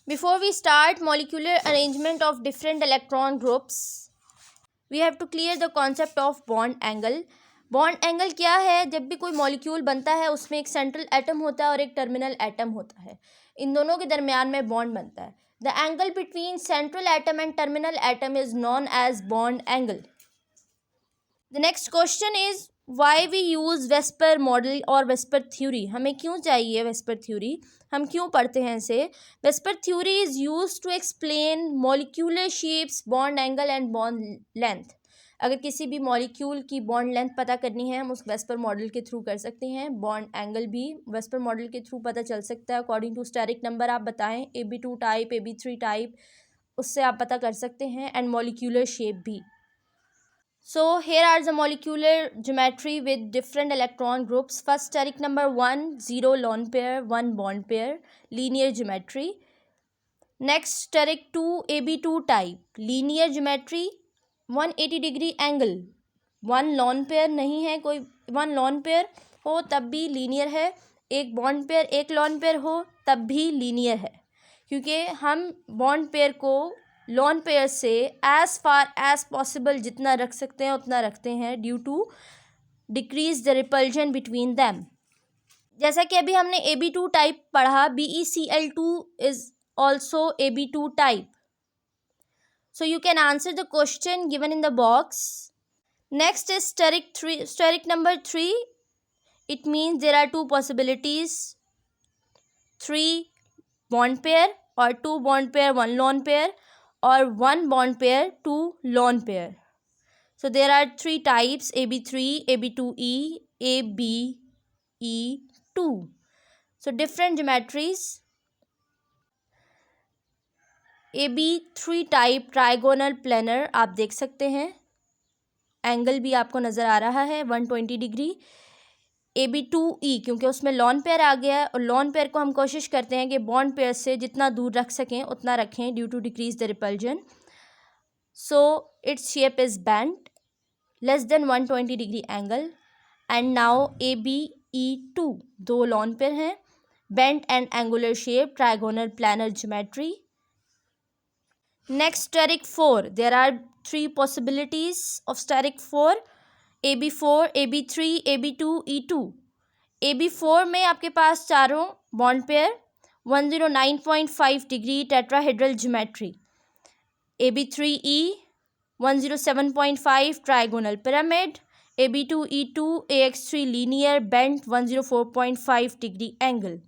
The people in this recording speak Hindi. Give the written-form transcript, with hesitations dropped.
Before we start molecular arrangement of different electron groups, we have to clear the concept of bond angle. Bond angle क्या है? जब भी कोई मॉलिक्यूल बनता है उसमें एक सेंट्रल एटम होता है और एक टर्मिनल एटम होता है, इन दोनों के दरमियान में बॉन्ड बनता है. The angle between central atom and terminal atom is known as bond angle. The next question is why we use VSEPR model और वेस्पर थ्योरी. हमें क्यों चाहिए वेस्पर थ्योरी? हम क्यों पढ़ते हैं इसे? VSEPR theory is use to explain molecular shapes, bond angle and bond length. अगर किसी भी मॉलिक्यूल की बॉन्ड लेंथ पता करनी है हम उस वेस्पर मॉडल के थ्रू कर सकते हैं. बॉन्ड एंगल भी वेस्पर मॉडल के थ्रू पता चल सकता है. अकॉर्डिंग टू स्टेरिक नंबर आप बताएं, AB2 टाइप, AB3 टाइप, उससे आप पता कर सकते हैं. एंड मॉलिक्यूलर शेप भी. So here are the molecular geometry with different electron groups. First steric number 1, 0 lone pair, 1 bond pair, linear geometry. Next steric 2, AB2 type, linear geometry, 180 degree angle. 1 lone pair नहीं है, कोई 1 lone pair हो तब भी linear है, एक bond pair एक lone pair हो तब भी linear है, क्योंकि हम bond pair को लॉन पेयर से एज फार एज पॉसिबल जितना रख सकते हैं उतना रखते हैं due to decrease the repulsion between them. जैसा कि अभी हमने AB2 टाइप पढ़ा, BeCl2 is also AB2 type. So you can answer the question given in the box. Next is steric number 3. It means there are 2 possibilities, 3 bond pair और 2 bond pair 1 lone pair or 1 bond pair 2 lone pair. So there are 3 types, AB3, AB2E, ABE2. So different geometries. AB3 type trigonal planar आप देख सकते हैं, एंगल भी आपको नज़र आ रहा है 120 डिग्री. AB2E क्योंकि उसमें लॉन पेयर आ गया है और लॉन पेयर को हम कोशिश करते हैं कि बॉन्ड पेयर से जितना दूर रख सकें उतना रखें due to decrease the repulsion. So its shape is bent, less than 120 degree angle. And now ABE2 दो लॉन पेयर हैं, bent and angular shape, trigonal planar geometry. Next steric 4. There are 3 possibilities of steric 4. AB4, AB3, AB2, E2. AB4 में आपके पास चारों bond pair, 109.5 degree tetrahedral geometry. AB3E 107.5 trigonal pyramid. AB2E2 AX3 linear bent 104.5 degree angle.